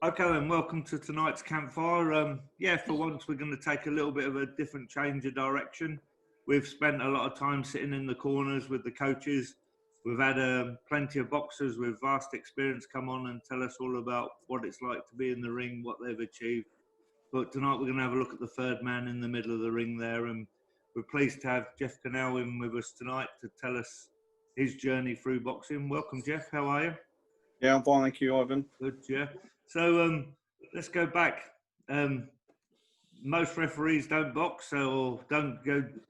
Okay, and welcome to tonight's campfire. Yeah, for once we're going to take a little bit of a different change of direction. We've spent a lot of time sitting in the corners with the coaches. We've had plenty of boxers with vast experience come on and tell us all about what it's like to be in the ring, what they've achieved. But tonight we're going to have a look at the third man in the middle of the ring there, and we're pleased to have Geoff Cannell in with us tonight to tell us his journey through boxing. Welcome, Geoff. How are you? Yeah, I'm fine, thank you, Ivan. Good, yeah. So let's go back. Most referees don't box, or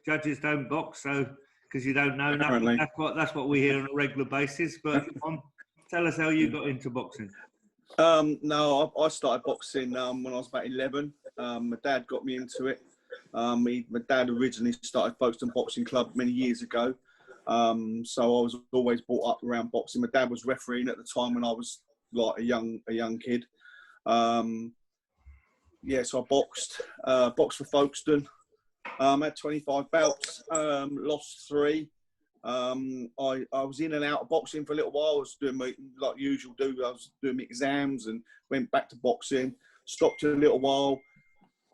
judges don't box, so because you don't know nothing. That's what we hear on a regular basis. But tell us how you got into boxing. No, I started boxing when I was about 11. My dad got me into it. My dad originally started Folkestone Boxing Club many years ago. So I was always brought up around boxing. My dad was refereeing at the time when I was like a young kid. Yeah, so I boxed for Folkestone. Had 25 bouts, lost 3. I was in and out of boxing for a little while. I was doing my, like usual do. I was doing my exams and went back to boxing. Stopped a little while.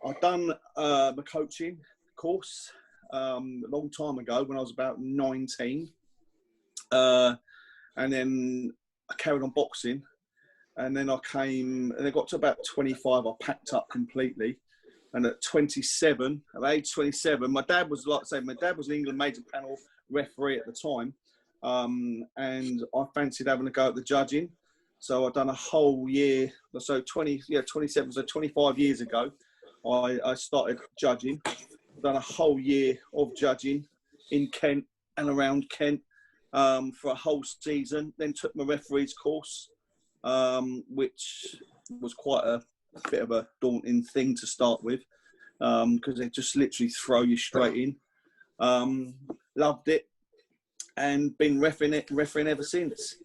I'd done my coaching course a long time ago when I was about 19. And then I carried on boxing. And then I got to about 25, I packed up completely. And at 27, at age 27, my dad was, like I say, my dad was an England major panel referee at the time. And I fancied having a go at the judging. So I'd done a whole year, so 27, so 25 years ago, I started judging. I've done a whole year of judging in Kent and around Kent for a whole season. Then took my referee's course, which was quite a bit of a daunting thing to start with, because they just literally throw you straight in. Loved it, and been refereeing ever since.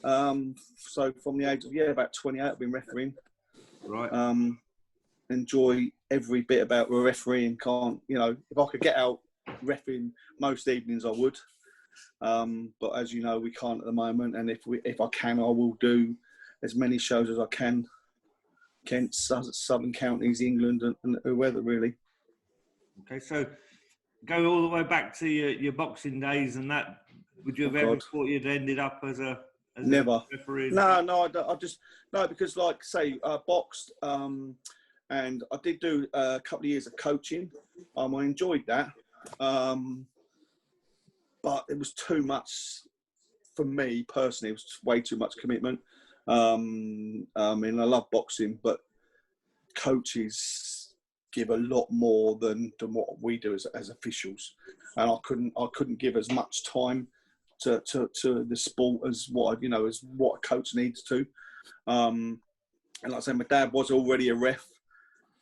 So from the age of about 28, I've been refereeing. Right. Enjoy every bit about refereeing. Can't, if I could get out refereeing most evenings, I would. But as you know, we can't at the moment. And if I can, I will do as many shows as I can. Kent, Southern Counties, England, and whoever really. Okay, so go all the way back to your boxing days and that. Would you have ever thought you'd ended up as a referee? No, I because like say I boxed, and I did do a couple of years of coaching. I enjoyed that, but it was too much for me personally. It was way too much commitment. I mean, I love boxing, but coaches give a lot more than what we do as officials, and I couldn't give as much time to the sport as what a coach needs to. And like I say, my dad was already a ref,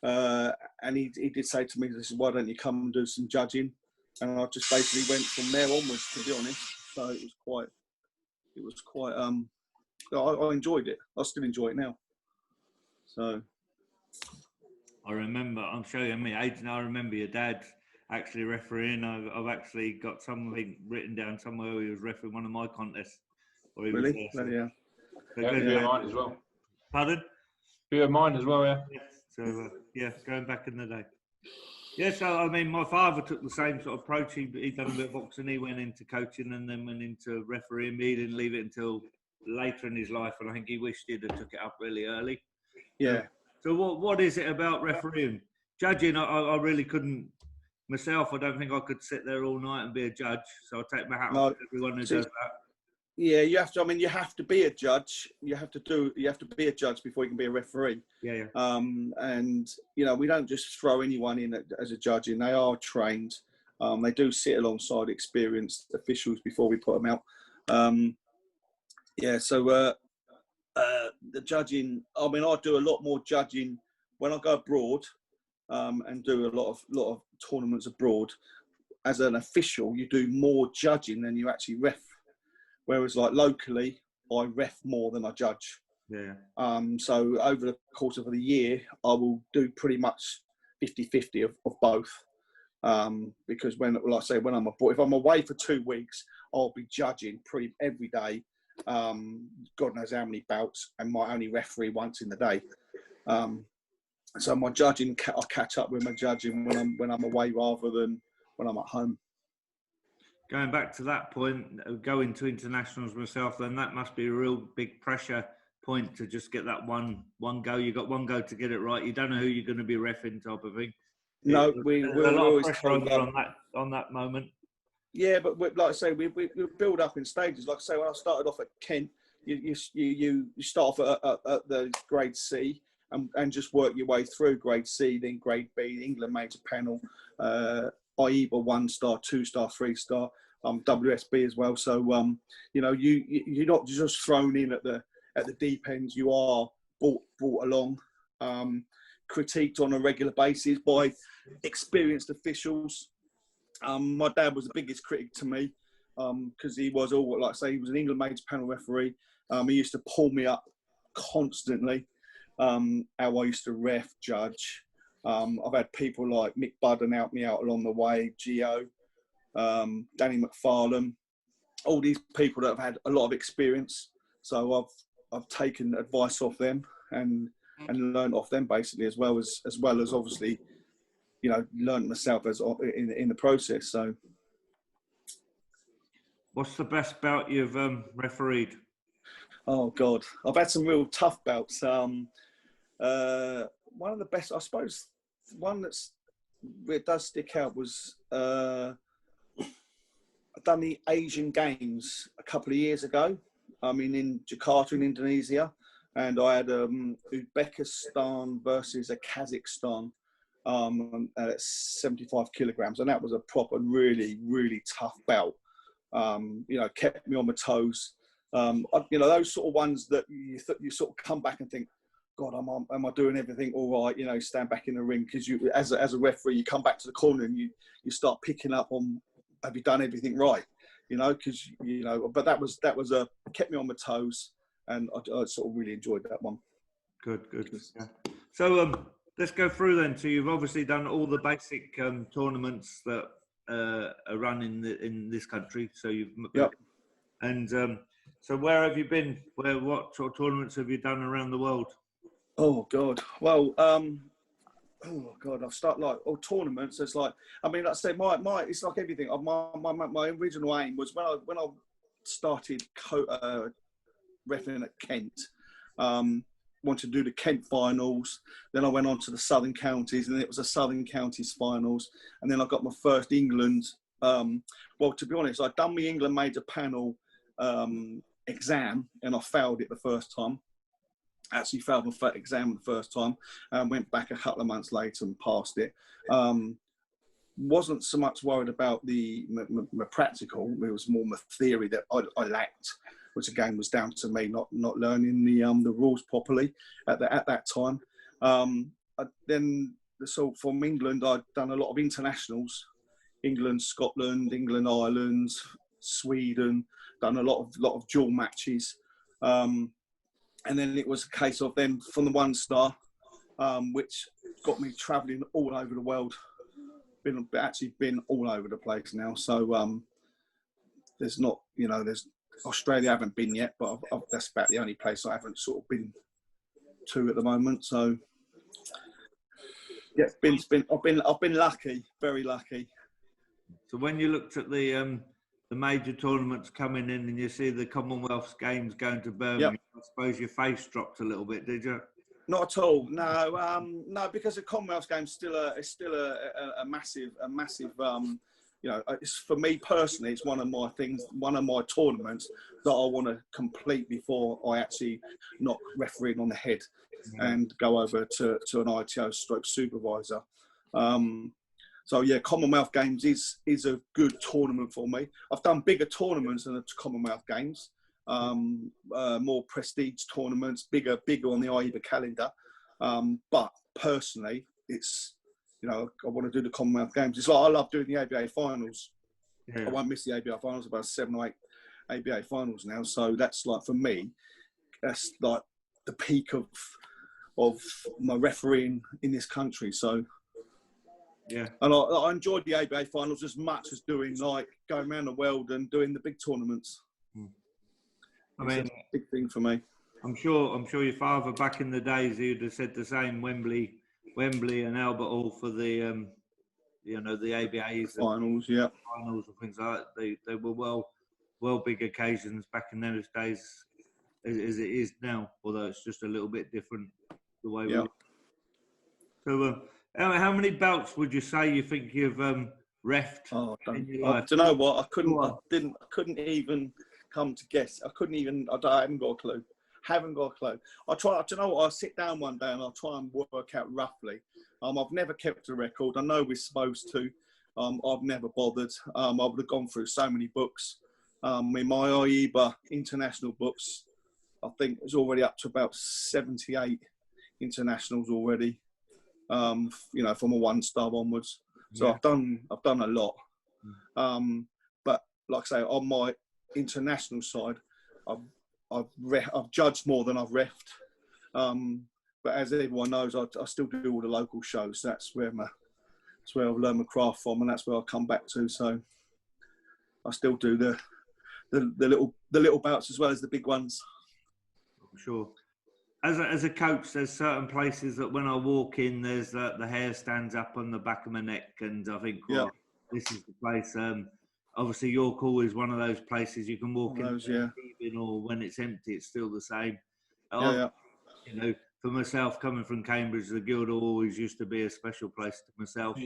and he did say to me, "Listen, why don't you come and do some judging?" And I just basically went from there onwards, to be honest. So it was quite. I enjoyed it. I still enjoy it now. So. I remember, I'm showing me age now, I remember your dad actually refereeing. I've actually got something written down somewhere where he was refereeing one of my contests. Really? Yeah, few of mine as well. Pardon? Few of mine as well, yeah. So, going back in the day. Yeah, so, I mean, my father took the same sort of approach. He'd done a bit of boxing, he went into coaching and then went into refereeing. He didn't leave it until later in his life, and I think he wished he'd have took it up really early. Yeah. So what is it about refereeing? Judging, I really couldn't myself. I don't think I could sit there all night and be a judge. So I take my hat off to everyone who does that. Yeah, you have to. I mean, you have to be a judge. You have to be a judge before you can be a referee. Yeah. And we don't just throw anyone in as a judge. And they are trained. They do sit alongside experienced officials before we put them out. So the judging. I mean, I do a lot more judging when I go abroad, and do a lot of tournaments abroad. As an official, you do more judging than you actually ref. Whereas, like locally, I ref more than I judge. Yeah. So over the course of the year, I will do pretty much 50-50 of both. Because when I'm abroad, if I'm away for 2 weeks, I'll be judging pretty every day. God knows how many bouts, and might only referee once in the day. So my judging, I catch up with my judging when I'm away rather than when I'm at home. Going back to that point, going to internationals myself, then that must be a real big pressure point to just get that one go. You got one go to get it right. You don't know who you're going to be reffing, type of thing. No, we're a lot of always pressure on you on that moment. Yeah, but like I say, we build up in stages. Like I say, when I started off at Kent, you start off at the grade C and just work your way through grade C, then grade B, England major panel, IEBA 1-star, 2-star, 3-star, WSB as well. So you're not just thrown in at the deep end. You are brought along, critiqued on a regular basis by experienced officials. My dad was the biggest critic to me because he was he was an England major panel referee. He used to pull me up constantly. How I used to ref, judge. I've had people like Mick Budden help me out along the way, Geo, Danny McFarlane, all these people that have had a lot of experience. So I've taken advice off them and learned off them basically, as well as obviously, learned myself as in the process. So, what's the best bout you've refereed? Oh God, I've had some real tough bouts. One of the best, I suppose, one it does stick out was I've done the Asian Games a couple of years ago. In Jakarta in Indonesia, and I had Uzbekistan versus Kazakhstan at 75 kilograms, and that was a proper, really, really tough bout. Kept me on my toes. Those sort of ones that you sort of come back and think, God, am I doing everything all right? Stand back in the ring, because you, as a referee, you come back to the corner and you start picking up on, have you done everything right? But that was kept me on my toes, and I sort of really enjoyed that one. Good. Yeah. So let's go through then. So you've obviously done all the basic tournaments that are run in this country. So so where have you been? What sort of tournaments have you done around the world? Oh God. Well, I've started tournaments. It's like, like I say, my it's like everything. My original aim was when I started refereeing at Kent. Wanted to do the Kent finals. Then I went on to the Southern Counties, and then it was the Southern Counties finals. And then I got my first England. To be honest, I'd done my England major panel exam, and I failed it the first time. Actually failed my exam the first time, and went back a couple of months later and passed it. Wasn't so much worried about my practical. It was more my theory that I lacked, which again was down to me not learning the rules properly at that time. So from England, I'd done a lot of internationals: England, Scotland, England, Ireland, Sweden. Done a lot of dual matches. And then it was a case of then from the 1-star, which got me travelling all over the world. Been all over the place now. So there's Australia I haven't been yet, but that's about the only place I haven't sort of been to at the moment. So yeah, I've been lucky, very lucky. So when you looked at the major tournaments coming in, and you see the Commonwealth Games going to Birmingham, yep. I suppose your face dropped a little bit, did you? Not at all. No, no, because the Commonwealth Games is still a massive. It's, for me personally, it's one of my tournaments that I want to complete before I actually knock refereeing on the head and go over to an ITO stroke supervisor. So yeah, Commonwealth Games is a good tournament for me. I've done bigger tournaments than the Commonwealth Games, more prestige tournaments, bigger on the IEBA calendar. But personally, it's, I want to do the Commonwealth Games. It's like I love doing the ABA finals. Yeah. I won't miss the ABA finals. About 7 or 8 ABA finals now. So that's like, for me, that's like the peak of my refereeing in this country. So. Yeah, and I enjoyed the ABA finals as much as doing going around the world and doing the big tournaments. I mean, it's a big thing for me. I'm sure your father back in the days he'd have said the same. Wembley and Albert Hall for the the ABAs, the Finals, yeah. finals and things like that. They were well big occasions back in those days as it is now. Although it's just a little bit different the way we. So, how many belts would you say you think you've reffed in your life? Do you know what? I couldn't even come to guess. I haven't got a clue. I try. Do you know what? I sit down one day and I'll try and work out roughly. I've never kept a record. I know we're supposed to. I've never bothered. I would have gone through so many books. In my IEBA international books, I think it's already up to about 78 internationals already. From a 1-star onwards. So yeah. I've done a lot. But like I say, on my international side, I've judged more than I've reffed. But as everyone knows, I still do all the local shows. That's where I've learned my craft from, and that's where I come back to. So I still do the little bouts as well as the big ones. Sure. As a coach, there's certain places that when I walk in, there's the hair stands up on the back of my neck, and I think, this is the place. Obviously, York Hall is one of those places you can walk in, or when it's empty, it's still the same. For myself, coming from Cambridge, the Guildhall always used to be a special place to myself,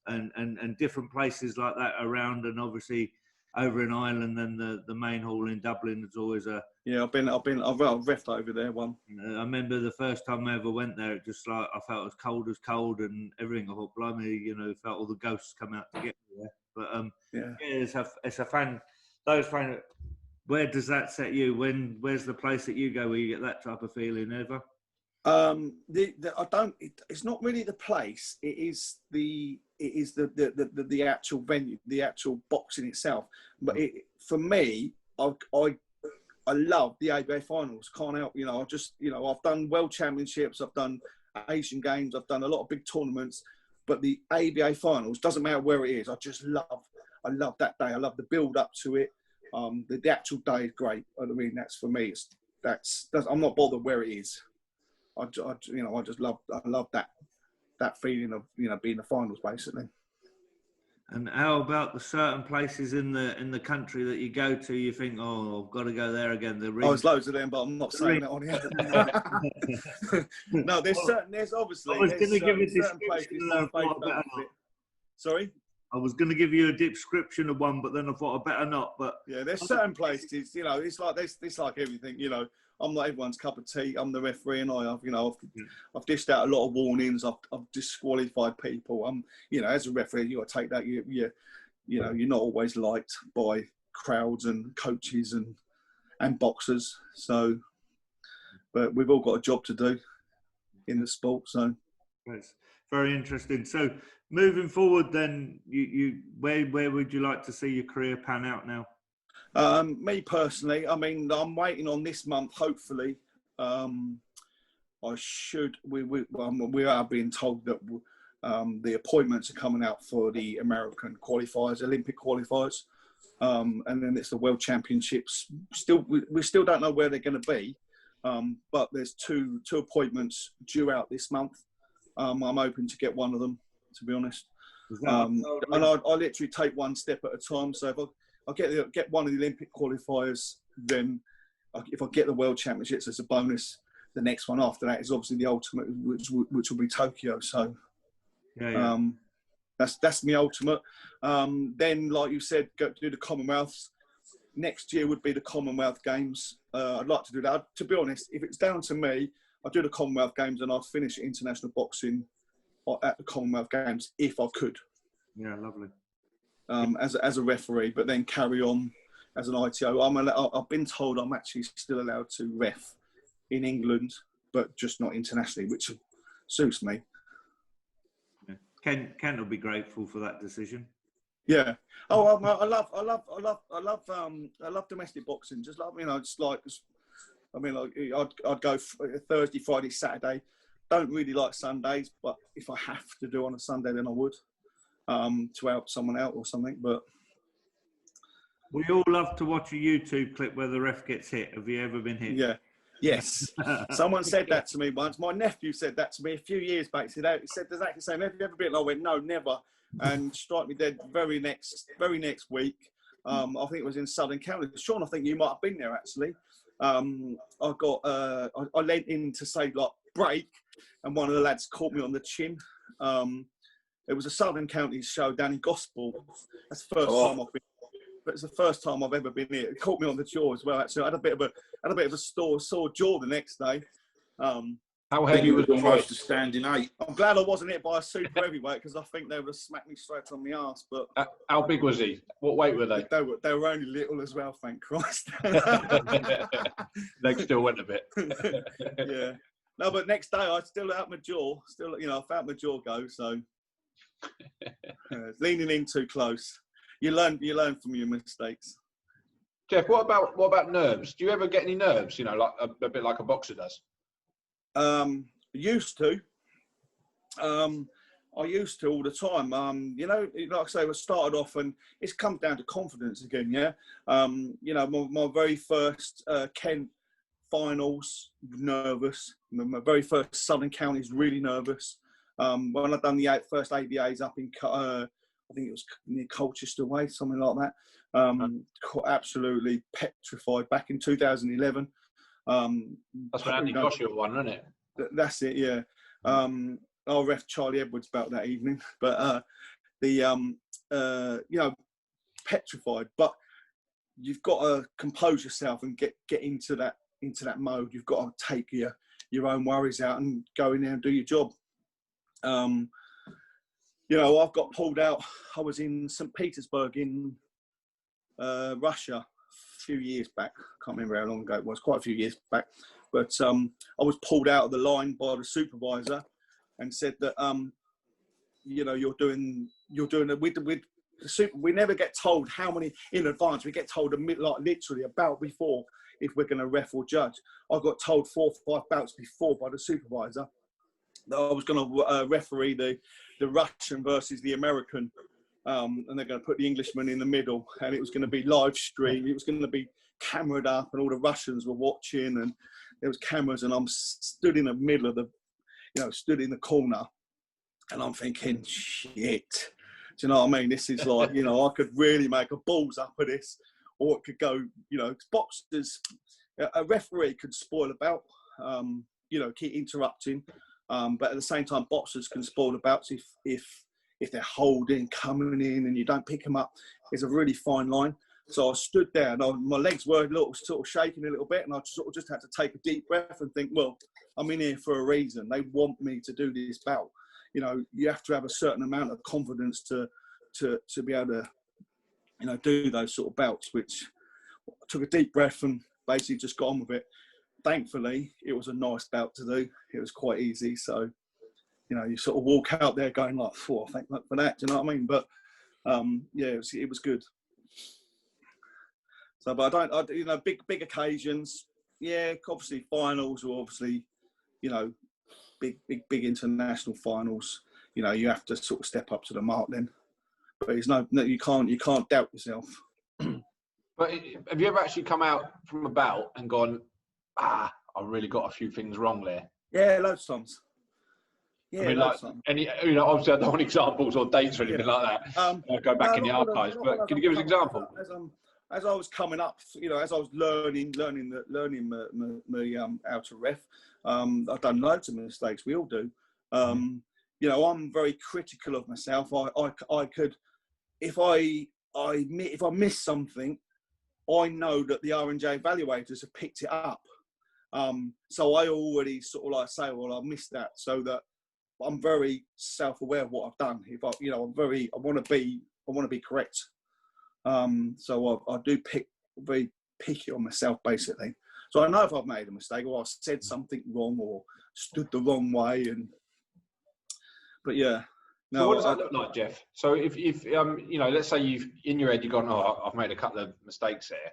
and different places like that around, and obviously over in Ireland, and the main hall in Dublin is always a. Yeah, I've reffed over there one. I remember the first time I ever went there, it just like I felt as cold and everything. I thought, blimey, felt all the ghosts come out to get me there. But it's a fan. Those fan. Where does that set you? Where's the place that you go where you get that type of feeling ever? It's not really the place. It is the actual venue, the actual boxing itself. But for me, I love the ABA finals. Can't help, I've done World Championships, I've done Asian Games, I've done a lot of big tournaments, but the ABA finals, doesn't matter where it is, I love that day. I love the build up to it. The actual day is great. I mean, that's for me. I'm not bothered where it is. I love that feeling of being the finals basically. And how about the certain places in the country that you go to? You think, I've got to go there again. There's loads of them, but I'm not saying that on here. No, there's obviously. I was going to give you a description. Sorry. I was going to give you a description of one, but then I thought I better not. But yeah, there's certain places. It's like everything. I'm not everyone's cup of tea. I'm the referee, and I've dished out a lot of warnings. I've disqualified people. As a referee, you got to take that. You're not always liked by crowds and coaches and boxers. So, but we've all got a job to do in the sport. So, that's very interesting. So, moving forward, then, where would you like to see your career pan out now? Me personally, I mean, I'm waiting on this month. Hopefully, we are being told that the appointments are coming out for the American qualifiers, Olympic qualifiers, and then it's the World Championships. We still don't know where they're going to be, but there's two appointments due out this month. I'm hoping to get one of them, to be honest. And I literally take one step at a time. So if I get one of the Olympic qualifiers, then if I get the World Championships as a bonus, the next one after that is obviously the ultimate, which will be Tokyo. So that's my ultimate. Then, like you said, go do the Commonwealths. Next year would be the Commonwealth Games. I'd like to do that. To be honest, if it's down to me, I'd do the Commonwealth Games and I'd finish international boxing at the Commonwealth Games if I could. Yeah, lovely. As a referee, but then carry on as an ITO. I've been told I'm actually still allowed to ref in England, but just not internationally, which suits me. Yeah. Ken will be grateful for that decision. Yeah. Oh, I love domestic boxing. Just like I'd go Thursday, Friday, Saturday. Don't really like Sundays, but if I have to do on a Sunday, then I would. To help someone out or something, but we all love to watch a YouTube clip where the ref gets hit. Have you ever been hit? Yeah. Yes. Someone said that to me once. My nephew said that to me a few years back. He said exactly the same. Have you ever been? And I went, no, never. And strike me dead very next week. I think it was in Southern Counties. Sean, I think you might have been there actually. I leant in to say like break, and one of the lads caught me on the chin. It was a Southern Counties show down in Gospel. That's the first time I've been. But it's the first time I've ever been here. It caught me on the jaw as well. Actually, I had a bit of a sore jaw the next day. How heavy was almost a standing 8? I'm glad I wasn't hit by a super heavyweight because I think they would have smacked me straight on the arse. But how big was he? What weight were they? They were only little as well. Thank Christ. Legs still went a bit. Yeah. No, but next day I still out my jaw. Still, I felt my jaw go. So leaning in too close. You learn from your mistakes. Geoff, what about nerves? Do you ever get any nerves? Like a bit like a boxer does. Used to. I used to all the time. Like I say, I started off, and it's come down to confidence again. Yeah. My very first Kent finals, nervous. My very first Southern Counties, really nervous. When I'd done the first ABAs up in, I think it was near Colchester way, something like that. Absolutely petrified back in 2011. That's when Andy Joshua won, isn't it? That's it, yeah. I ref Charlie Edwards about that evening, but petrified. But you've got to compose yourself and get into that mode. You've got to take your own worries out and go in there and do your job. I've got pulled out. I was in St. Petersburg in Russia a few years back. I can't remember how long ago it was, quite a few years back. But I was pulled out of the line by the supervisor and said that, you're doing it. We never get told how many in advance. We get told literally a bout before if we're going to ref or judge. I got told 4 or 5 bouts before by the supervisor that I was going to referee the Russian versus the American, and they're going to put the Englishman in the middle, and it was going to be live stream. It was going to be cameraed up, and all the Russians were watching, and there was cameras, and I'm stood in the middle of stood in the corner, and I'm thinking, shit. Do you know what I mean? This is like, I could really make a balls up of this, or it could go, boxers, a referee could spoil a bout, keep interrupting. But at the same time, boxers can spoil the bouts if they're holding, coming in, and you don't pick them up. It's a really fine line. So I stood there, and my legs were sort of shaking a little bit, and I just had to take a deep breath and think, well, I'm in here for a reason. They want me to do this bout. You have to have a certain amount of confidence to be able to, do those sort of bouts. Which I took a deep breath and basically just got on with it. Thankfully, it was a nice bout to do. It was quite easy. So, you sort of walk out there going like, thank God for that. Do you know what I mean? But, it was good. So, but big occasions. Yeah, obviously finals or obviously, big international finals. You have to sort of step up to the mark then. But you can't doubt yourself. But have you ever actually come out from a bout and gone, I really got a few things wrong there? Yeah, loads of times. Yeah, I mean, obviously I don't want examples or dates or anything like that. Go back in the archives, but can you give us an example? As I was coming up, as I was learning how to ref, I've done loads of mistakes. We all do. I'm very critical of myself. I could, if I miss something, I know that the R&J evaluators have picked it up. So I already sort of like say, well, I missed that, so that I'm very self-aware of what I've done. If I want to be correct. So I do very picky on myself, basically. So I know if I've made a mistake or I said something wrong or stood the wrong way, but yeah. No, so what does that look like, Geoff? So if let's say you've in your head you've gone, I've made a couple of mistakes there.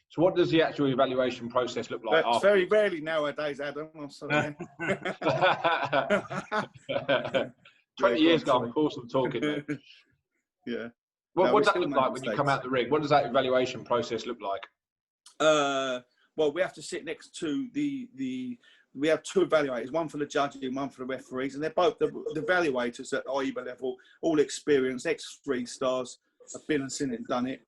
So what does the actual evaluation process look like? It's very rarely nowadays, Adam. I'm sorry. 20 years ago, of course, I'm talking. Yeah. What does that look like when you come out the ring? What does that evaluation process look like? well, we have to sit next to we have two evaluators, one for the judges and one for the referees, and they're both the evaluators at IEBA level, all experienced, ex-3 stars, have been and seen it and done it.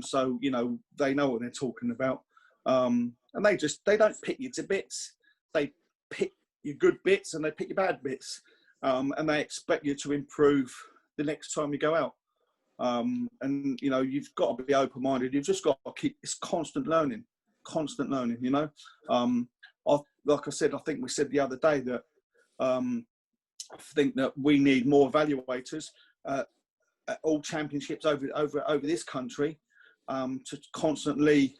So, you know, they know what they're talking about. And they don't pick you to bits. They pick your good bits and they pick your bad bits. And they expect you to improve the next time you go out. And, you know, you've got to be open-minded. You've just got to keep, it's constant learning, you know. Like I said, I think we said the other day that I think that we need more evaluators at all championships over this country to constantly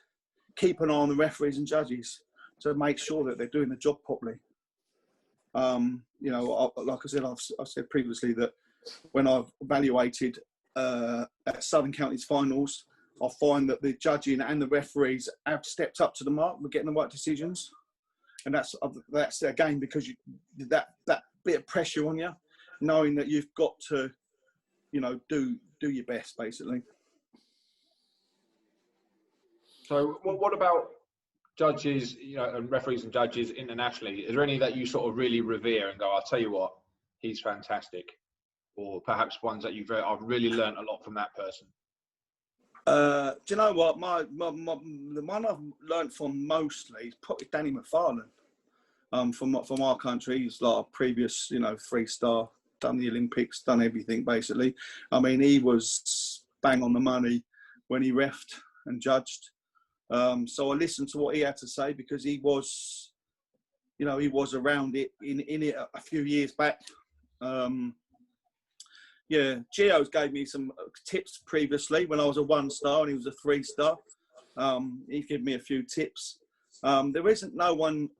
keep an eye on the referees and judges to make sure that they're doing the job properly. You know, like I said, I've said previously that when I've evaluated at Southern Counties finals, I find that the judging and the referees have stepped up to the mark. We're getting the right decisions. And that's again because that bit of pressure on you, knowing that you've got to, you know, do your best basically. So what about judges, you know, and referees and judges internationally? Is there any that you sort of really revere and go, I'll tell you what, he's fantastic, or perhaps ones that I've really learned a lot from that person? Do you know what? The one I've learnt from mostly is probably Danny McFarlane. From our country, he's like a previous, you know, 3-star, done the Olympics, done everything basically. I mean, he was bang on the money when he reffed and judged. So I listened to what he had to say because he was, you know, he was around it in it a few years back. Yeah, Geo's gave me some tips previously when I was a 1-star and he was a 3-star. He gave me a few tips. There isn't no one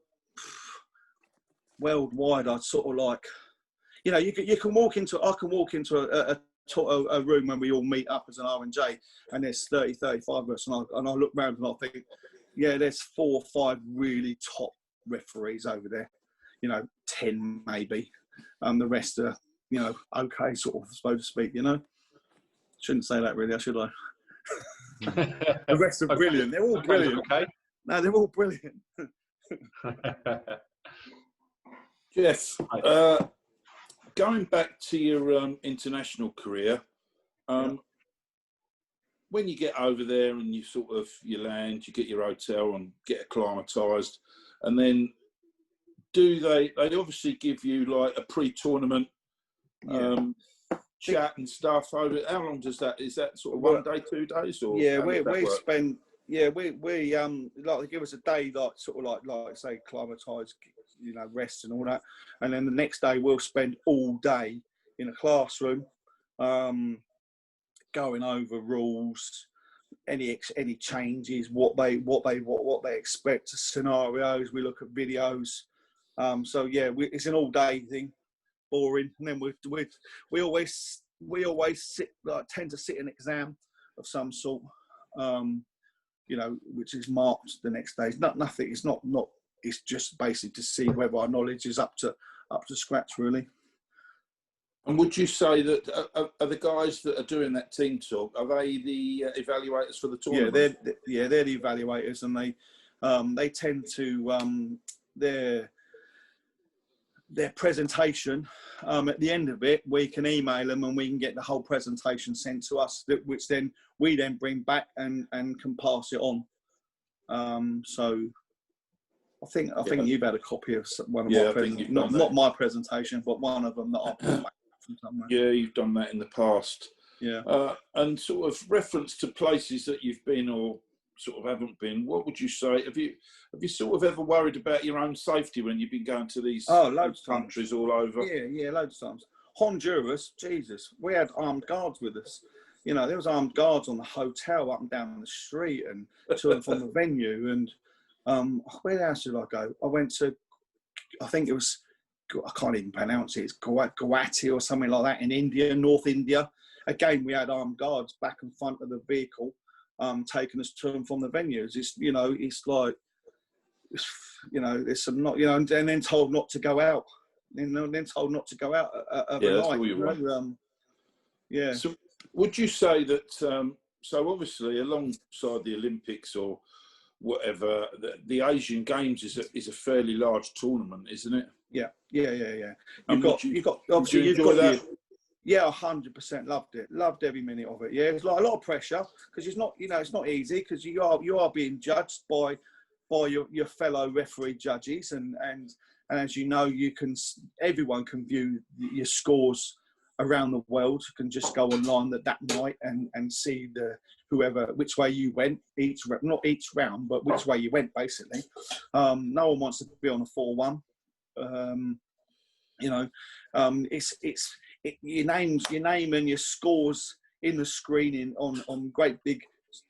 worldwide I'd sort of like, you know, I can walk into a room when we all meet up as an R&J and there's 30, 35 of us and I look around and I think, yeah, there's 4 or 5 really top referees over there, you know, 10 maybe. The rest are, you know, okay, sort of, so to speak, you know. Shouldn't say that really, should I? The rest are brilliant. They're all brilliant. Okay. No, they're all brilliant. Geoff, going back to your international career, when you get over there and you land, you get your hotel and get acclimatised, and then they obviously give you like a pre-tournament chat and stuff over? How long does that? Is that sort of 1 day, 2 days, or yeah, we spend like they give us a day, like sort of like say acclimatise, you know, rest and all that, and then the next day we'll spend all day in a classroom, going over rules, any changes, what they expect, scenarios. We look at videos. So yeah, it's an all day thing. Boring, and then we always sit, like, tend to sit an exam of some sort, you know, which is marked the next day. It's nothing. It's not. It's just basically to see whether our knowledge is up to scratch, really. And would you say that are the guys that are doing that team talk, are they the evaluators for the tournament? Yeah, they're the evaluators, and they tend to their presentation, at the end of it, we can email them and we can get the whole presentation sent to us, which then we bring back and can pass it on. So I think you've had a copy of one of my presentations, not my presentation, but one of them that I've brought back from somewhere. Yeah, you've done that in the past. Yeah. And sort of reference to places that you've been or sort of haven't been, what would you say? Have you sort of ever worried about your own safety when you've been going to these loads of countries all over? Yeah, loads of times. Honduras, Jesus, we had armed guards with us. You know, there was armed guards on the hotel up and down the street and to and from the venue. And where else did I go? I went to, I think it was, I can't even pronounce it. It's Guwahati or something like that in India, North India. Again, we had armed guards back in front of the vehicle, taking us to and from the venues. It's, you know, it's like, you know, there's some not, you know, and then told not to go out. You know, then told not to go out at the night. You know? Yeah. So would you say that? So obviously, alongside the Olympics or whatever. The Asian Games is a fairly large tournament, isn't it? Yeah. And You've got obviously you've got that? Yeah, 100% loved it. Loved every minute of it. Yeah, it's like a lot of pressure because it's not, it's not easy because you are being judged by your fellow referee judges, and as you know, everyone can view your scores around the world. Can just go online that night and see which way you went not each round, but which way you went basically. No one wants to be on a 4-1. Your name and your scores in the screening on great big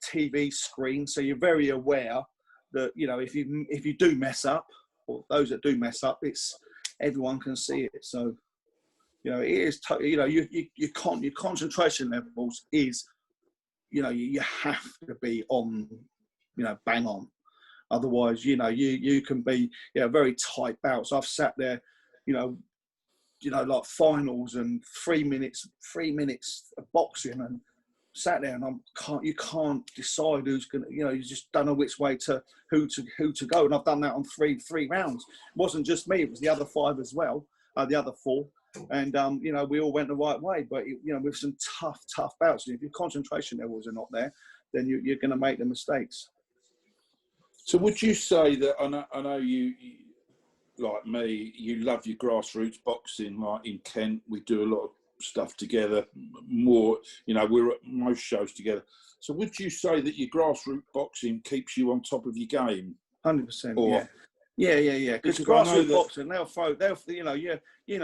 TV screen, so you're very aware that if you do mess up, or those that do mess up, everyone can see it. So it is your concentration levels is you have to be on bang on, otherwise you can be very tight bouts. I've sat there like finals and 3 minutes of boxing, and sat there and you can't decide who's gonna, you just don't know which way who to go. And I've done that on three rounds. It wasn't just me; it was the other 5 as well, the other 4, and we all went the right way. But with some tough bouts, and if your concentration levels are not there, then you're going to make the mistakes. So would you say that I know you like me, you love your grassroots boxing? Like in Kent, we do a lot of stuff together, we're at most shows together. So would you say that your grassroots boxing keeps you on top of your game? 100%. Yeah. Because grassroots boxing, they'll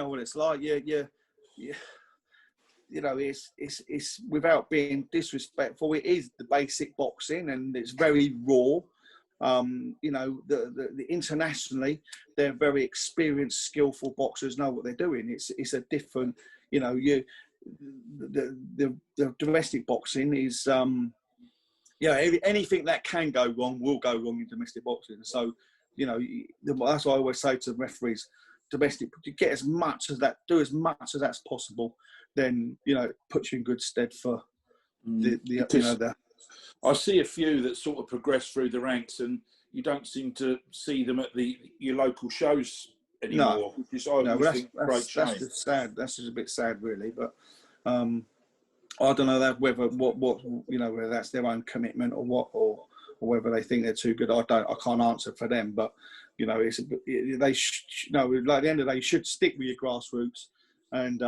what it's like. It's without being disrespectful, it is the basic boxing, and it's very raw. The internationally, they're very experienced, skillful boxers, know what they're doing. It's a different, the domestic boxing is, anything that can go wrong will go wrong in domestic boxing. So, that's what I always say to referees: domestic, get as much as that, do as much as that's possible. Then it puts you in good stead for the. I see a few that sort of progress through the ranks, and you don't seem to see them at your local shows anymore. No, that's just sad. That's just a bit sad, really. But I don't know whether whether that's their own commitment or what, or whether they think they're too good. I can't answer for them. But like at the end of the day, you should stick with your grassroots, and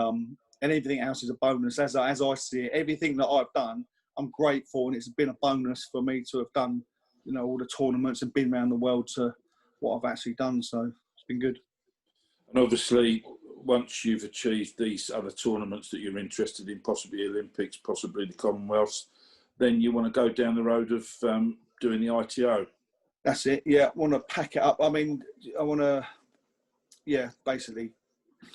everything else is a bonus. As I see it, everything that I've done, I'm grateful, and it's been a bonus for me to have done, all the tournaments and been around the world to what I've actually done. So it's been good. And obviously, once you've achieved these other tournaments that you're interested in, possibly Olympics, possibly the Commonwealths, then you want to go down the road of doing the ITO. That's it. Yeah, I want to pack it up. I mean, I want to, basically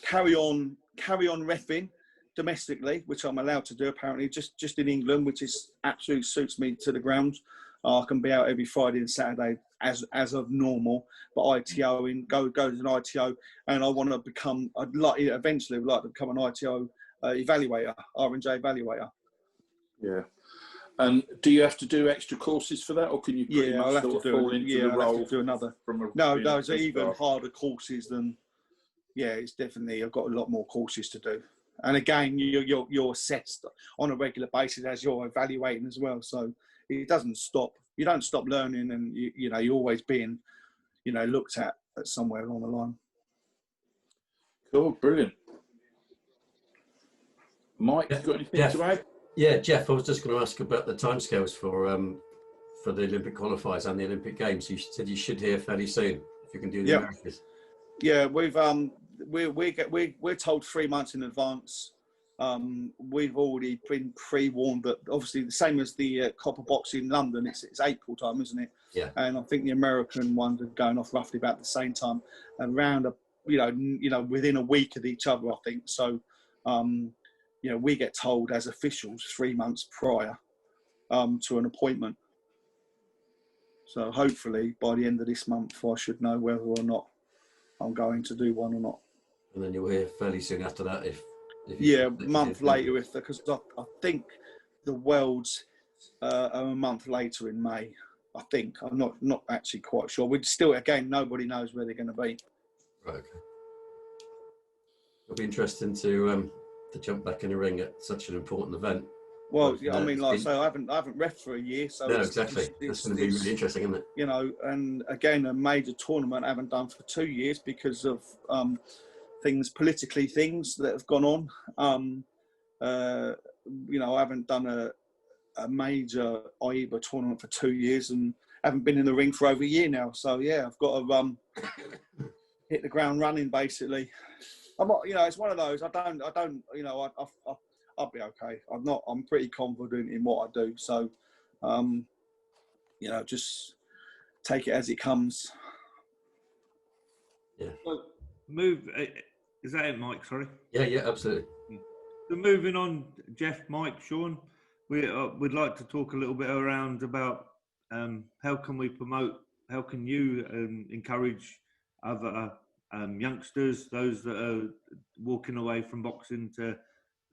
carry on reffing domestically, which I'm allowed to do apparently, just in England, which is absolutely suits me to the ground. I can be out every Friday and Saturday as of normal, but ITO go to an ITO, and I want to become. Eventually would like to become an ITO evaluator, R&J evaluator. Yeah. And do you have to do extra courses for that, or can you pretty much I'll have sort to of fall into the role? I'll have to do another. No, those are even harder courses than. Yeah, it's definitely. I've got a lot more courses to do. And again, you're assessed on a regular basis as you're evaluating as well. So it doesn't stop. You don't stop learning, and you're always being, looked at somewhere along the line. Cool, brilliant. Mike, you got anything to add? Yeah, Geoff, I was just going to ask about the timescales for the Olympic qualifiers and the Olympic Games. You said you should hear fairly soon if you can do the Americas. Yeah, we're told 3 months in advance. We've already been pre-warned that obviously the same as the Copper Box in London, it's April time, isn't it? Yeah. And I think the American ones are going off roughly about the same time, around within a week of each other, I think. So, we get told as officials 3 months prior to an appointment. So hopefully by the end of this month, I should know whether or not I'm going to do one or not. And then you'll hear fairly soon after that if a month later, because I think the Worlds are a month later in May. I think. I'm not actually quite sure. We'd still, again, nobody knows where they're going to be. Right. Okay. It'll be interesting to jump back in the ring at such an important event. Well, yeah, I mean, like I say, I haven't reffed for a year, so no, exactly. It's going to be really interesting, isn't it? You know, and again, a major tournament I haven't done for 2 years because of things that have gone on. You know, I haven't done a major IEBA tournament for 2 years, and haven't been in the ring for over a year now. So yeah, I've got to hit the ground running, basically. I'm not, you know, it's one of those. I don't, you know, I'll be okay. I'm pretty confident in what I do. So, you know, just take it as it comes. Yeah. So is that it, Mike? Sorry. Yeah, absolutely. So moving on, Geoff, Mike, Sean, we'd like to talk a little bit around about how can we promote, how can you encourage other youngsters, those that are walking away from boxing, to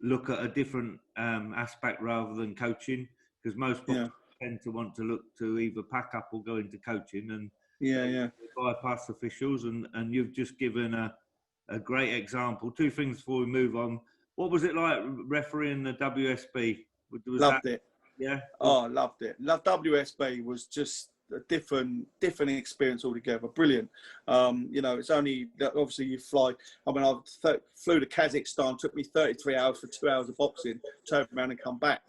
look at a different aspect rather than coaching, because most boxers tend to want to look to either pack up or go into coaching, and bypass officials, and you've just given a great example. Two things before we move on. What was it like refereeing the WSB? Loved it. Yeah. Oh, loved it. WSB was just a different experience altogether. Brilliant. You know, it's only obviously you fly. I mean, I flew to Kazakhstan. Took me 33 hours for 2 hours of boxing. Turned around and come back.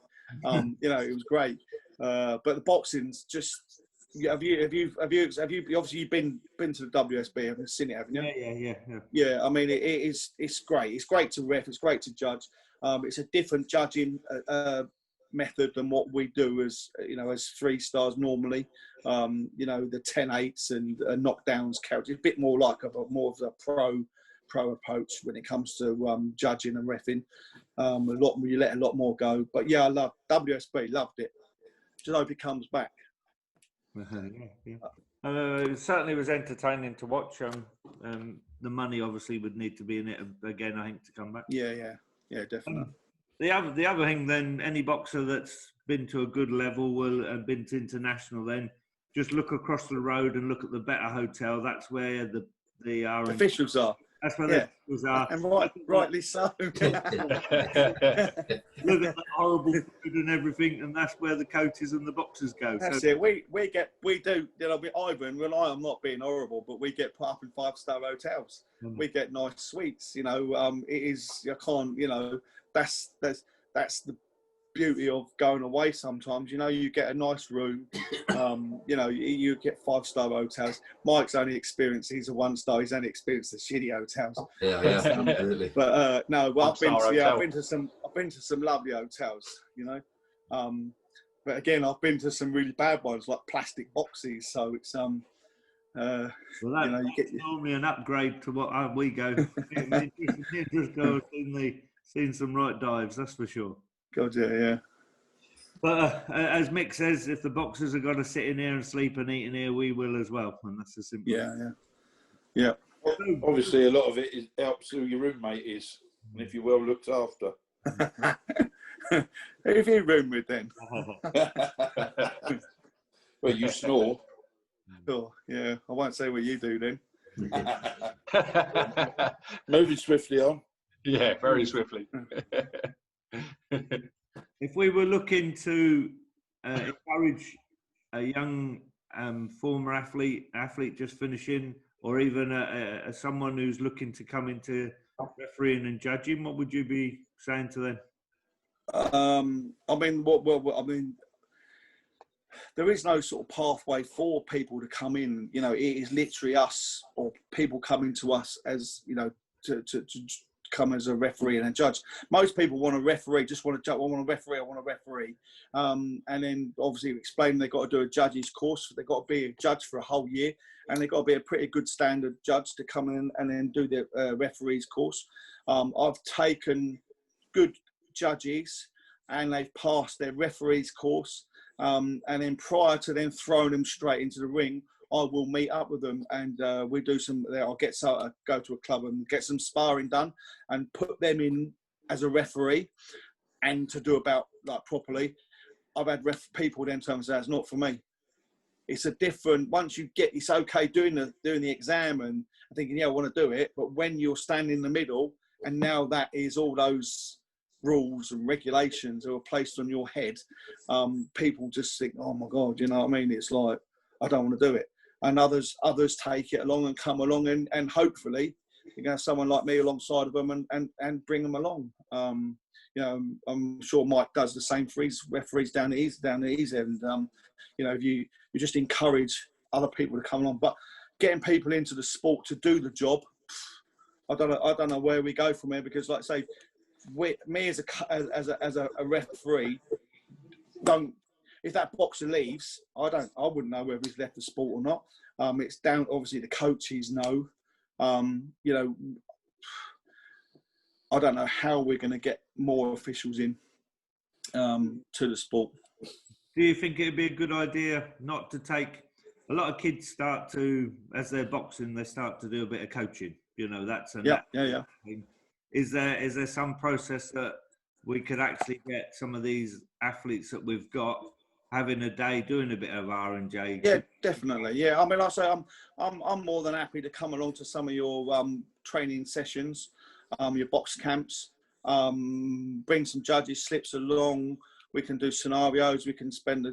You know, it was great. But the boxing's just. Have you obviously you've been to the WSB, haven't seen it, haven't you? Yeah. I mean, it's great. It's great to ref. It's great to judge. It's a different judging method than what we do as, you know, as 3 stars normally. You know, the 10-8s and knockdowns character. It's a bit more like more of a pro approach when it comes to judging and reffing. You let a lot more go. But yeah, I love WSB. Loved it. Just hope it comes back. It certainly was entertaining to watch. The money obviously would need to be in it again, I think, to come back. Yeah, definitely. The other thing, then, any boxer that's been to a good level and been to international, then just look across the road and look at the Better Hotel. That's where the officials are. That's where the officials are, and rightly so. Look at the horrible food and everything, and that's where the coaches and the boxers go. That's it. We do. You know, Ivan rely on not being horrible, but we get put up in 5-star hotels. We get nice suites. You know, it is. I can't. You know, that's the beauty of going away sometimes. You know, you get a nice room. You know, you get 5-star hotels. Mike's only experienced, he's a 1-star, he's only experienced the shitty hotels. Yeah, absolutely. But no, well, I've been to some lovely hotels, you know. But again, I've been to some really bad ones, like plastic boxes. So it's well, that, you know, you get normally an upgrade to what we go. Just go seen some right dives, that's for sure. God, yeah. But as Mick says, if the boxers are going to sit in here and sleep and eat in here, we will as well. And that's as simple. Yeah. Obviously, a lot of it helps who your roommate is, and if you're well looked after. Who have you room with then? Well, you snore. Oh, yeah. I won't say what you do then. Moving swiftly on. Yeah, very swiftly. If we were looking to encourage a young former athlete just finishing, or even someone who's looking to come into refereeing and judging, what would you be saying to them? I mean, there is no sort of pathway for people to come in. You know, it is literally us or people coming to us as, you know, to come as a referee and a judge. Most people want a referee, just want to judge. I want a referee. And then obviously explain they've got to do a judge's course. They've got to be a judge for a whole year, and they've got to be a pretty good standard judge to come in and then do their referee's course. I've taken good judges and they've passed their referee's course. And then prior to them throwing them straight into the ring, I will meet up with them and we do some. I'll go to a club and get some sparring done and put them in as a referee, and to do about like properly. I've had people then tell me that's not for me. it's a different. Once you get, it's okay doing the exam and thinking, yeah, I want to do it. But when you're standing in the middle, and now that is all those rules and regulations are placed on your head, people just think, oh my God, you know what I mean? It's like, I don't want to do it. And others take it along and come along, and hopefully you can have someone like me alongside of them and bring them along. You know, I'm sure Mike does the same for his referees down at his end. You know, if you just encourage other people to come along, but getting people into the sport to do the job, I don't know where we go from here, because, like I say, me as a referee, if that boxer leaves, I wouldn't know whether he's left the sport or not. It's down, obviously, the coaches know. You know, I don't know how we're going to get more officials in to the sport. Do you think it'd be a good idea not to take? A lot of kids start to, as they're boxing, they start to do a bit of coaching. You know, that's yeah. Is there some process that we could actually get some of these athletes that we've got having a day doing a bit of R&J? Yeah, definitely. Yeah, I mean, like I say, I'm more than happy to come along to some of your training sessions, your box camps. Bring some judges slips along. We can do scenarios. We can spend,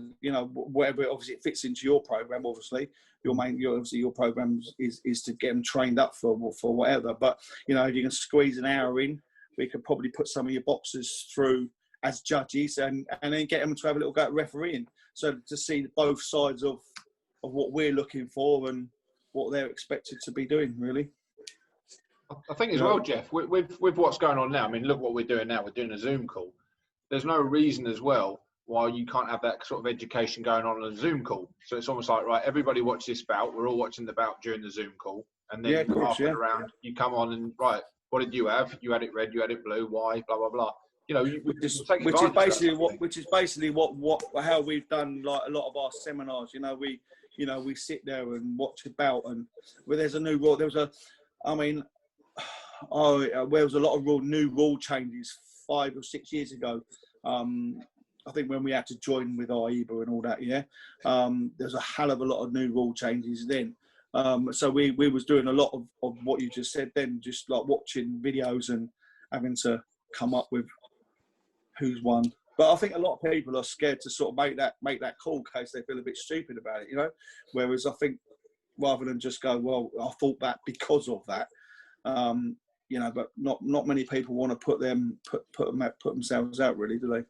whatever. Obviously, it fits into your program. Obviously, your program is to get them trained up for whatever. But if you can squeeze an hour in, we could probably put some of your boxers through as judges, and then get them to have a little go at refereeing, so to see both sides of what we're looking for and what they're expected to be doing, really. I think as well, Geoff, with what's going on now, I mean, look what we're doing now. We're doing a Zoom call. There's no reason as well why you can't have that sort of education going on a Zoom call. So it's almost like, right, everybody watch this bout. We're all watching the bout during the Zoom call. And then after the round, you come on and, right, what did you have? You had it red, you had it blue, why, blah, blah, blah. Which is basically how we've done like a lot of our seminars. We sit there and watch a bout, and where there's a new rule. There was a lot of new rule changes 5 or 6 years ago. I think when we had to join with AIBA and all that, there's a hell of a lot of new rule changes then. So we was doing a lot of what you just said then, just like watching videos and having to come up with who's won. But I think a lot of people are scared to sort of make that call in case they feel a bit stupid about it, Whereas I think rather than just go, well, I thought that because of that, but not many people want to put themselves out, really, do they?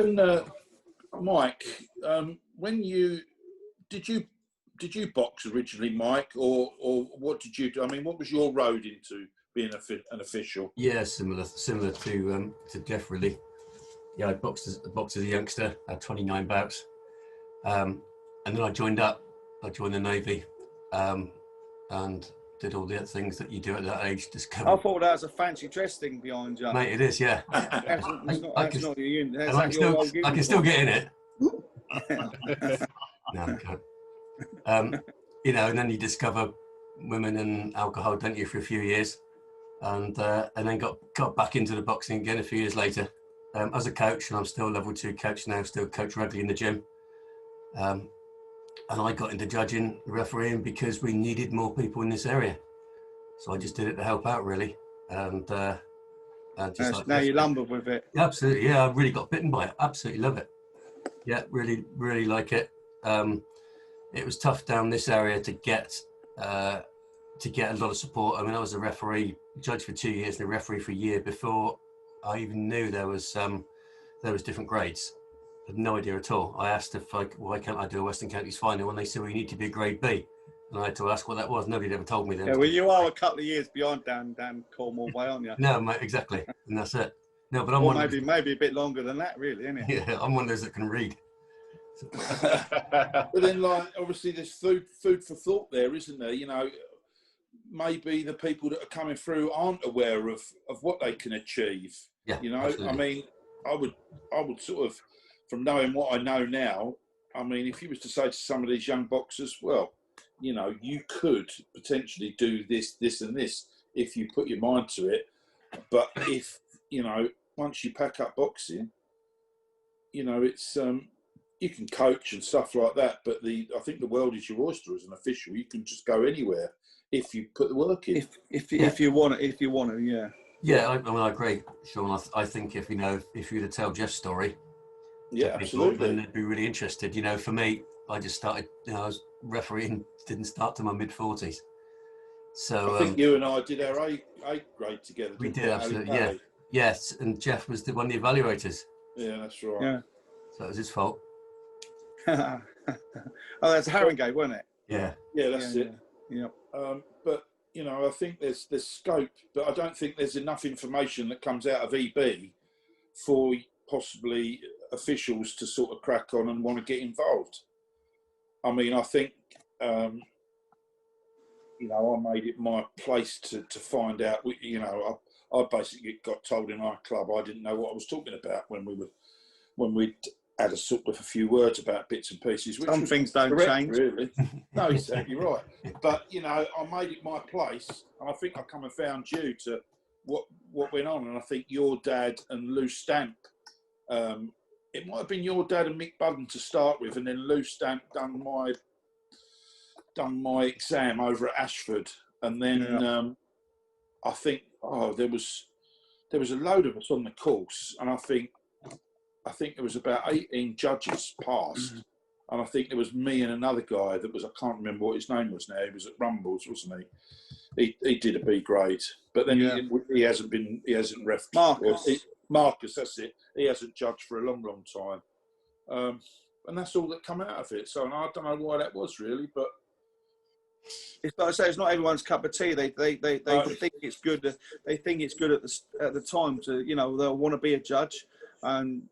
And Mike, when did you box originally, Mike, or what did you do? I mean, what was your road into being an official? Yeah, similar to Geoff, really. Yeah, I boxed as a youngster, had 29 bouts, and then I joined the Navy, and did all the things that you do at that age. I thought that was a fancy dress thing behind you. Mate, it is, yeah. I can still get in it. No, I can't. And then you discover women and alcohol, don't you, for a few years, and then got back into the boxing again a few years later as a coach, and I'm still level 2 coach now, still coach regularly in the gym. And I got into judging, refereeing, because we needed more people in this area. So I just did it to help out, really. And now you're lumbered with it. Absolutely, yeah. I really got bitten by it. Absolutely love it. Yeah, really like it. It was tough down this area to get a lot of support. I mean, I was a referee, judge for 2 years, and a referee for a year before I even knew there was different grades. I had no idea at all. I asked why can't I do a Western Counties final, and they said, well, you need to be a grade B. And I had to ask what that was. Nobody had ever told me that. Yeah, well, you are a couple of years beyond down Cornwall way, aren't you? No, mate, exactly, and that's it. No, but maybe a bit longer than that, really, isn't it? Yeah, I'm one of those that can read. But then, like, obviously, there's food for thought there, isn't there? Maybe the people that are coming through aren't aware of what they can achieve. Yeah, absolutely. I mean, I would sort of, from knowing what I know now, I mean, if you was to say to some of these young boxers, well, you could potentially do this, and this if you put your mind to it. But if, once you pack up boxing, it's you can coach and stuff like that, but I think the world is your oyster as an official. You can just go anywhere if you put the work in. If you want to, yeah. Yeah, I mean, I agree, Sean. I think if you'd have told Geoff's story, Yeah, absolutely, then they'd be really interested. For me, I just started. I was refereeing, didn't start till my mid-40s. So I think you and I did our eighth grade together. We didn't did, absolutely, yeah. Yes, and Geoff was one of the evaluators. Yeah, that's right. Yeah. So it was his fault. Oh, that's Haringey, wasn't it? Yeah. Yeah, that's it. Yeah. But I think there's scope, but I don't think there's enough information that comes out of EB for possibly officials to sort of crack on and want to get involved. I mean, I think I made it my place to find out. I basically got told in our club I didn't know what I was talking about when we'd had a few words about bits and pieces. Which some things don't change, really. No, exactly right. But I made it my place, and I think I come and found you to what went on. And I think your dad and Lou Stamp. It might have been your dad and Mick Budden to start with, and then Lou Stamp done my exam over at Ashford, and then I think there was a load of us on the course, and I think there was about 18 judges passed, and I think there was me and another guy that was, I can't remember what his name was now. He was at Rumbles, wasn't he? He did a B grade, but then he hasn't refed. Marcus, that's it. He hasn't judged for a long, long time, and that's all that come out of it. So I don't know why that was really, but it's like I say, it's not everyone's cup of tea. They think it's good. They think it's good at the time to they'll want to be a judge, and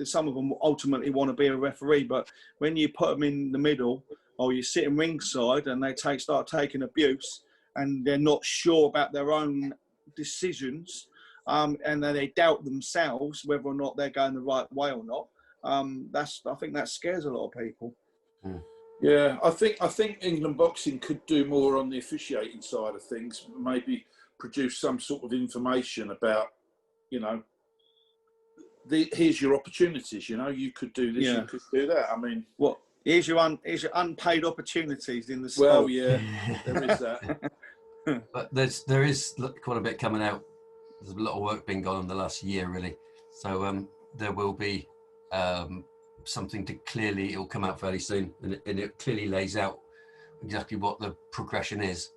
some of them ultimately want to be a referee. But when you put them in the middle, or you sit in ringside and they start taking abuse, and they're not sure about their own decisions, and then they doubt themselves whether or not they're going the right way or not. I think that scares a lot of people. Yeah, I think England boxing could do more on the officiating side of things. Maybe produce some sort of information about, here's your opportunities. You could do this, you could do that. I mean, here's your unpaid opportunities in the sport. Well, yeah, there is that. But there is quite a bit coming out. There's a lot of work being done in the last year, really. So there will be something it will come out fairly soon, and it clearly lays out exactly what the progression is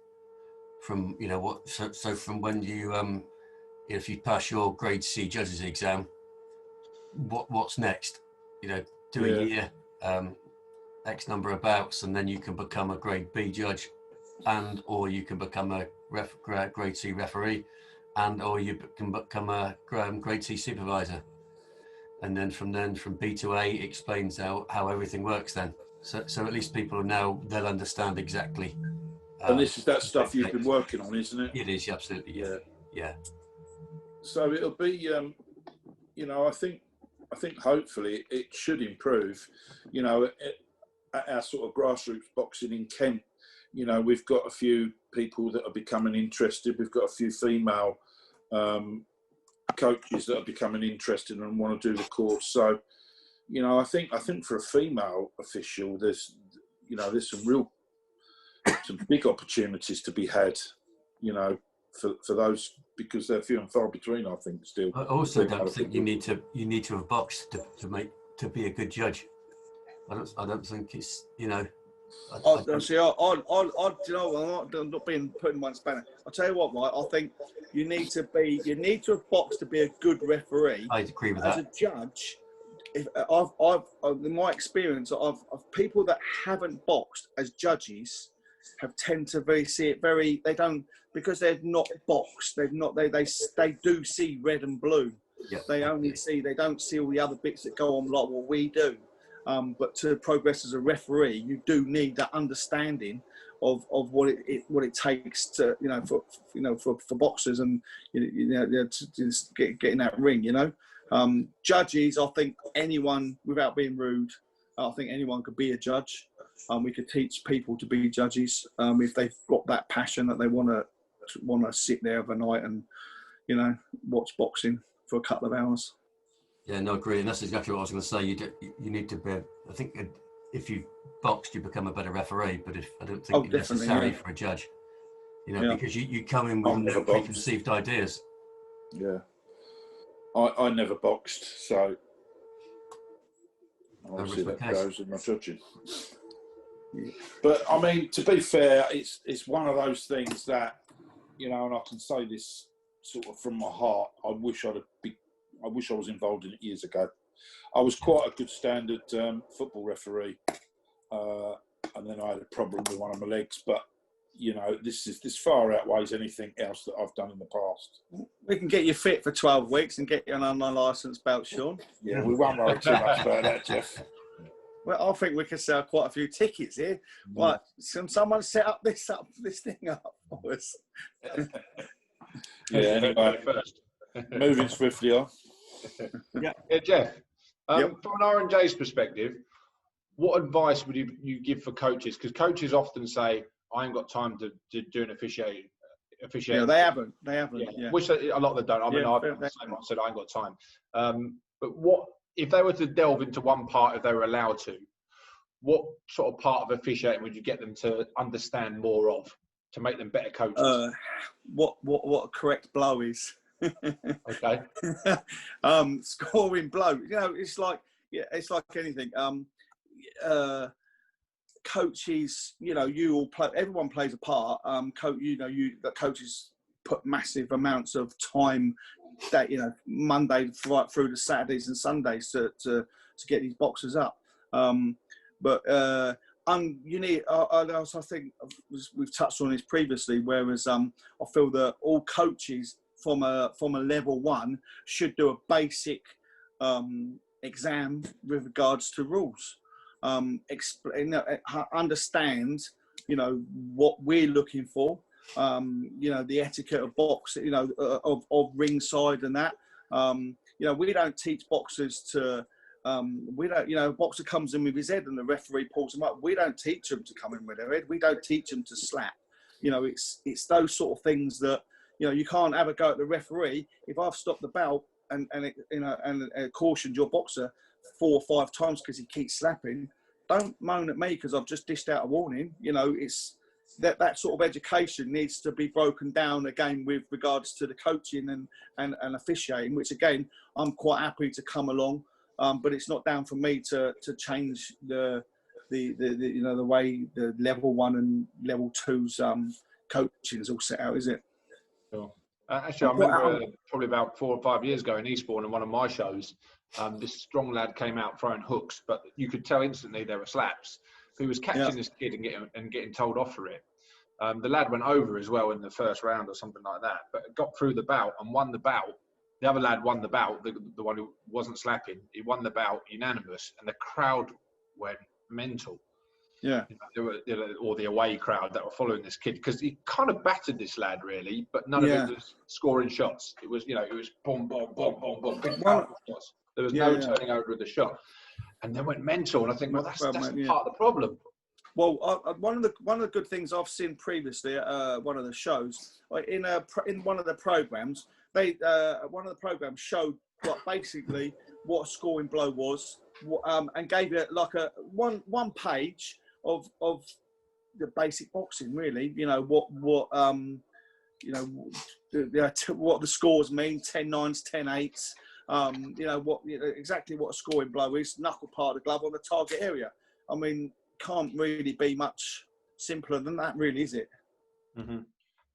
from from when you if you pass your grade C judges exam, what's next? Do a year, X number of bouts, and then you can become a grade B judge, or you can become a grade C referee, or you can become a grade C supervisor. And then from B to A explains how everything works then. So at least people they'll understand exactly. And this is that stuff you've been working on, isn't it? It is, absolutely. Yeah. So it'll be, I think hopefully it should improve. At our sort of grassroots boxing in Kent, we've got a few people that are becoming interested. We've got a few female coaches that are becoming interested and want to do the course. So, I think for a female official, there's some big opportunities to be had, for those, because they're few and far between. I think still. I also don't think you need to have boxed to be a good judge. I don't think it's I'm not being put in one spanner. I'll tell you what, Mike. I think you need to have boxed to be a good referee. I agree with that. As a judge, I've in my experience, of people that haven't boxed as judges tend to see it very. They don't, because they've not boxed. They do see red and blue. Yeah, they don't see all the other bits that go on like what we do. But to progress as a referee, you do need that understanding of what it takes to for boxers and to just get in that ring. Judges, I think anyone, without being rude, I think anyone could be a judge. We could teach people to be judges if they've got that passion that they want to sit there overnight and watch boxing for a couple of hours. Yeah, no, agree. And that's exactly what I was going to say. You need to be, I think if you've boxed, you become a better referee, but I don't think it's necessary for a judge, you know, because you come in with preconceived ideas. Yeah. I never boxed, so obviously that goes in my judging. Yeah. But I mean, to be fair, it's one of those things that, you know, and I can say this sort of from my heart, I wish I was involved in it years ago. I was quite a good standard football referee, and then I had a problem with one of my legs. But you know, this far outweighs anything else that I've done in the past. We can get you fit for 12 weeks and get you an unlicensed belt, Sean. Yeah, we won't worry too much about that, Geoff. Well, I think we could sell quite a few tickets here. Right, can someone set up this thing up for us? Yeah, anyway, moving swiftly on. Yeah, Geoff, from an R&J's perspective, what advice would you give for coaches? Because coaches often say, I ain't got time to do an officiating. Yeah, they haven't. Yeah. Which a lot of them don't. I mean, I've done the same. I said I ain't got time. But what if they were to delve into one part, if they were allowed to? What sort of part of officiating would you get them to understand more of to make them better coaches? What a correct blow is. Okay. Scoring blow. You know, it's like anything. Coaches, you know, you all play. Everyone plays a part. The coaches put massive amounts of time, that Monday right through to Saturdays and Sundays to get these boxers up. But you need. I think we've touched on this previously. Whereas I feel that all coaches from a level 1 should do a basic exam with regards to rules. Understand, what we're looking for, the etiquette of box, of ringside and that. We don't teach boxers to, a boxer comes in with his head and the referee pulls him up. We don't teach them to come in with their head. We don't teach them to slap. It's those sort of things that, you can't have a go at the referee. If I've stopped the bout and cautioned your boxer 4 or 5 times because he keeps slapping, don't moan at me because I've just dished out a warning. It's that sort of education needs to be broken down again with regards to the coaching and officiating, which again I'm quite happy to come along, but it's not down for me to change the way the level 1 and level 2's coaching is all set out, is it? Sure. Actually, I remember probably about 4 or 5 years ago in Eastbourne, in one of my shows, this strong lad came out throwing hooks, but you could tell instantly there were slaps. He was catching this kid and getting told off for it. The lad went over as well in the first round or something like that, but got through the bout and won the bout. The other lad won the bout, the one who wasn't slapping. He won the bout unanimous, and the crowd went mental. Yeah, or the away crowd that were following this kid, because he kind of battered this lad really, but none of it was scoring shots. It was, it was boom, boom, boom, boom, boom, big powerful shots. There was no turning over of the shot, and they went mental. And I think, well, that's part of the problem. Well, one of the good things I've seen previously at one of the shows, in one of the programs, one of the programs showed basically what a scoring blow was, and gave it like a one page of the basic boxing, really. What the scores mean: 10-9s, 10-8s. Exactly what a scoring blow is. Knuckle part of the glove on the target area. I mean, can't really be much simpler than that, really, is it? Mm-hmm.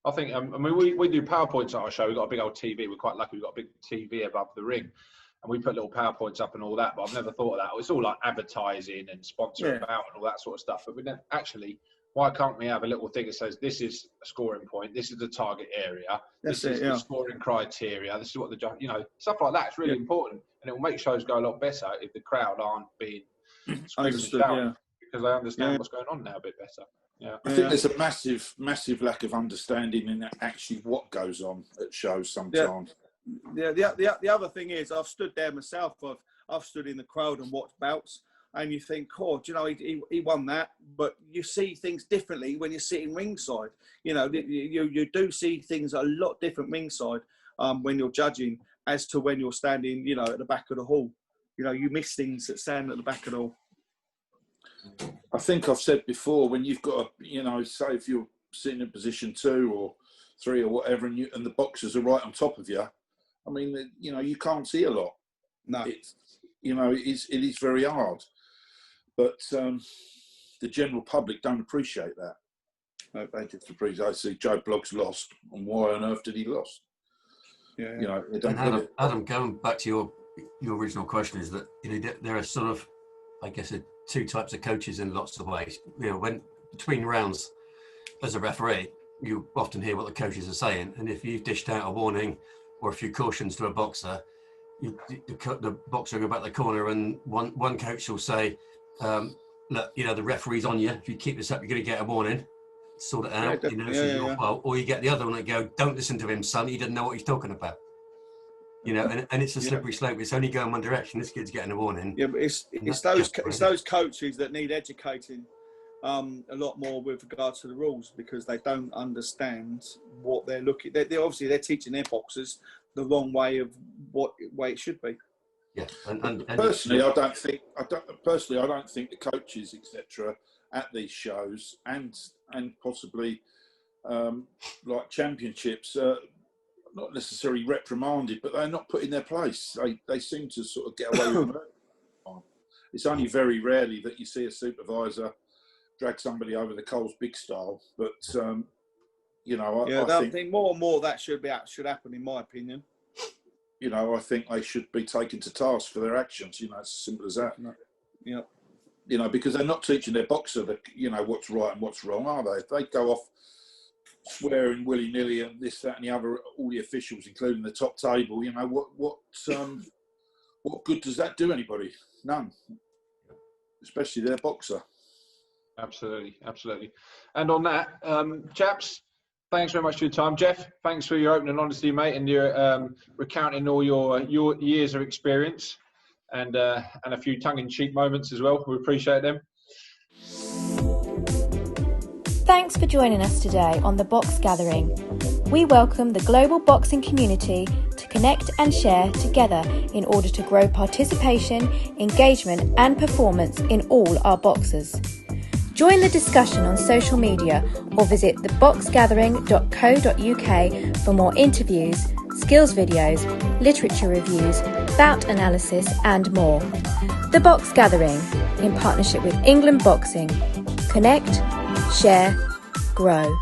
I think. We do PowerPoints at our show. We've got a big old TV. We're quite lucky. We've got a big TV above the ring. And we put little PowerPoints up and all that, but I've never thought of that. It's all like advertising and sponsor about and all that sort of stuff. But we don't actually, why can't we have a little thing that says, this is a scoring point, this is the target area, this is the scoring criteria, this is what stuff like that. It's really important. And it will make shows go a lot better if the crowd aren't being screaming and shouting, because they understand what's going on now a bit better. Yeah. I think there's a massive, massive lack of understanding in actually what goes on at shows sometimes. Yeah, the other thing is, I've stood there myself. I've stood in the crowd and watched bouts, and you think, he won that. But you see things differently when you're sitting ringside. You do see things a lot different ringside when you're judging. as to when you're standing, you know, at the back of the hall. You know, you miss things that stand at the back of the hall. I think I've said before, when you've got, you know, say if you're sitting in position 2 or 3 or whatever, and the boxers are right on top of you, I mean, you know, you can't see a lot. No. It's, you know, it is very hard. But the general public don't appreciate that. No, they just appreciate. I see Joe Blogg's lost, and why on earth did he lost? Yeah. You know, they don't And get it. Adam, going back to your original question, is that, you know, there are sort of, I guess, two types of coaches in lots of ways. You know, when between rounds, as a referee, you often hear what the coaches are saying, and if you've dished out a warning or a few cautions to a boxer, the boxer will go back to the corner, and one coach will say, look, you know, the referee's on you. If you keep this up, you're going to get a warning. Sort it out. You know, this is your fault. Or you get the other one that go, don't listen to him, son. He doesn't know what he's talking about. You know, and it's a slippery slope. It's only going one direction. This kid's getting a warning. Yeah, but it's those coaches that need educating a lot more with regards to the rules, because they don't understand what they're looking. They're obviously teaching their boxers the wrong way of what way it should be. Yeah, and personally, I don't think the coaches, etc., at these shows and possibly like championships, not necessarily reprimanded, but they're not put in their place. They seem to sort of get away with it. It's only very rarely that you see a supervisor drag somebody over the coals big style, but you know, I think more and more that should happen, in my opinion. You know, I think they should be taken to task for their actions. You know, it's as simple as that. Yeah. You know, because they're not teaching their boxer that, you know, what's right and what's wrong, are they? If they go off swearing willy-nilly and this, that and the other, all the officials, including the top table, you know, what good does that do anybody? None. Especially their boxer. Absolutely. And on that, chaps, thanks very much for your time. Geoff, thanks for your open and honesty, mate, and your recounting all your years of experience, and a few tongue-in-cheek moments as well. We appreciate them. Thanks for joining us today on The Box Gathering. We welcome the global boxing community to connect and share together in order to grow participation, engagement and performance in all our boxers. Join the discussion on social media or visit theboxgathering.co.uk for more interviews, skills videos, literature reviews, bout analysis and more. The Box Gathering, in partnership with England Boxing. Connect, share, grow.